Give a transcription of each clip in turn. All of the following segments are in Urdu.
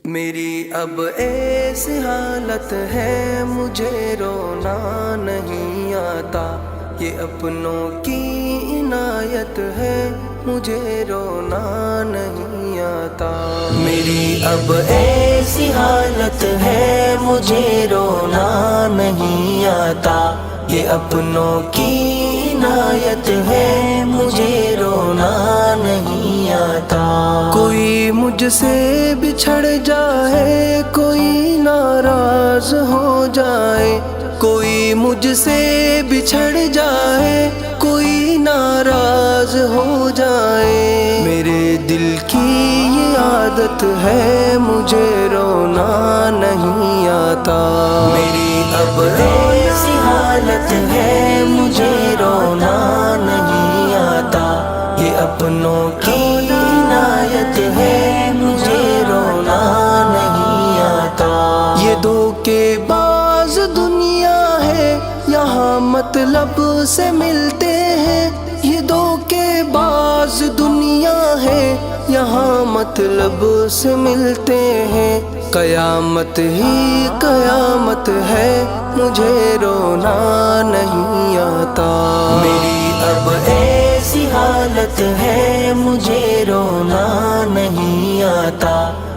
میری اب ایسی حالت ہے مجھے رونا نہیں آتا، یہ اپنوں کی عنایت ہے مجھے رونا نہیں آتا۔ میری اب ایسی حالت ہے مجھے رونا نہیں آتا، یہ اپنوں کی عنایت ہے مجھے رونا نہیں آتا۔ کوئی مجھ سے بچھڑ جائے، کوئی ناراض ہو جائے، کوئی مجھ سے بچھڑ جائے، کوئی ناراض ہو جائے، میرے دل کی یہ عادت ہے مجھے رونا نہیں آتا۔ میری اب ایسی حالت ہے مجھے رونا نہیں آتا، یہ اپنوں کی عنایت ہے مجھے رونا نہیں آتا۔ یہ دھوکے باز دنیا ہے، یہاں مطلب سے ملتے ہیں، یہ دھوکے باز دنیا ہے، یہاں مطلب سے ملتے ہیں، قیامت ہی قیامت ہے مجھے رونا نہیں آتا۔ میری اب ایسی حالت ہے مجھے رونا نہیں آتا،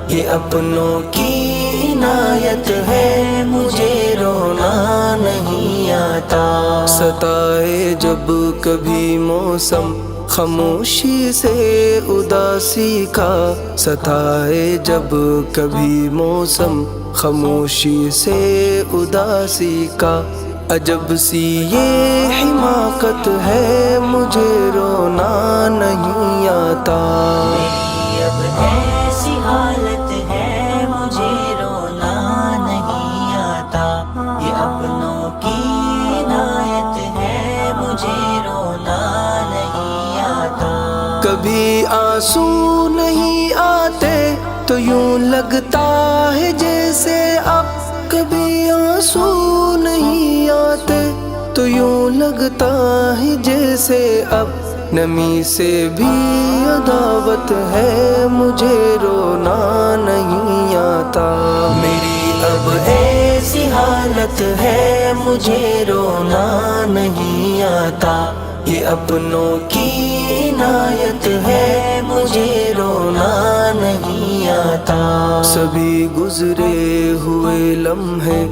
یہ اپنوں کی عنایت ہے مجھے رونا نہیں آتا۔ ستائے جب کبھی موسم خاموشی سے اداسی کا، ستائے جب کبھی موسم خاموشی سے اداسی کا، عجب سی یہ حماقت ہے مجھے رونا نہیں آتا۔ میری اب ایسی حالت ہے مجھے رونا نہیں آتا، یہ اپنوں کی عنایت ہے مجھے رونا نہیں آتا۔ کبھی آنسو نہیں آتے تو یوں لگتا ہے جیسے اب، کبھی آنسو نہیں آتے تو یوں لگتا ہے جیسے اب، نمی سے بھی عداوت ہے مجھے رونا نہیں آتا۔ میری اب ایسی حالت ہے مجھے رونا نہیں آتا، یہ اپنوں کی عنایت ہے مجھے رونا نہیں آتا۔ سبھی گزرے ہوئے لمحے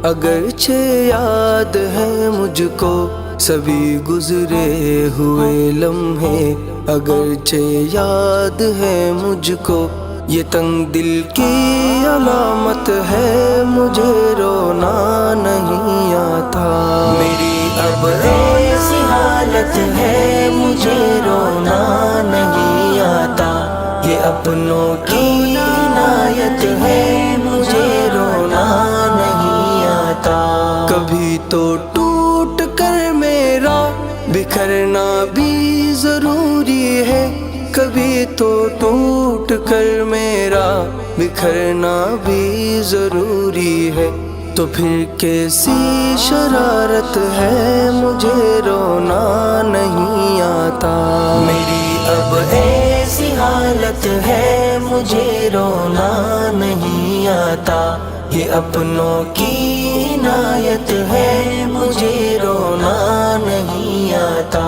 اگرچہ یاد ہے مجھ کو، سبھی گزرے ہوئے لمحے اگرچہ یاد ہے مجھ کو، یہ تنگ دل کی علامت ہے مجھے رونا نہیں آتا۔ میری اب ایسی حالت ہے مجھے رونا نہیں آتا، یہ اپنوں کی عنایت ہے مجھے رونا نہیں آتا۔ کبھی تو ٹوٹ کر میرا بکھرنا بھی ضروری ہے، کبھی تو ٹوٹ کر میرا بکھرنا بھی ضروری ہے، تو پھر کیسی شرارت ہے مجھے رونا نہیں آتا۔ میری اب ایسی حالت ہے مجھے رونا نہیں آتا، یہ اپنوں کی عنایت ہے مجھے رونا نہیں آتا۔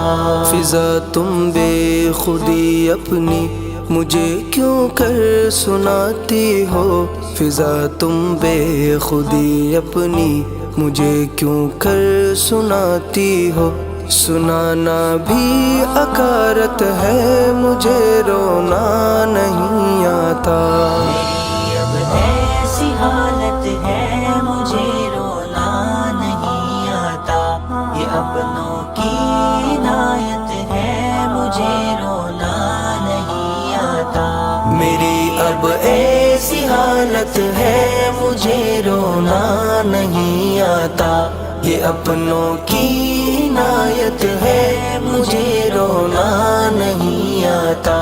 فضا تم بے خودی اپنی مجھے کیوں کر سناتی ہو، فضا تم بے خودی اپنی مجھے کیوں کر سناتی ہو، سنانا بھی عقارت ہے مجھے رونا نہیں آتا۔ میری اب ایسی حالت ہے مجھے رونا نہیں آتا، یہ اپنوں کی عنایت ہے مجھے رونا نہیں آتا۔ میری اب ایسی حالت ہے مجھے رونا نہیں آتا، یہ اپنوں کی عنایت ہے مجھے رونا نہیں آتا۔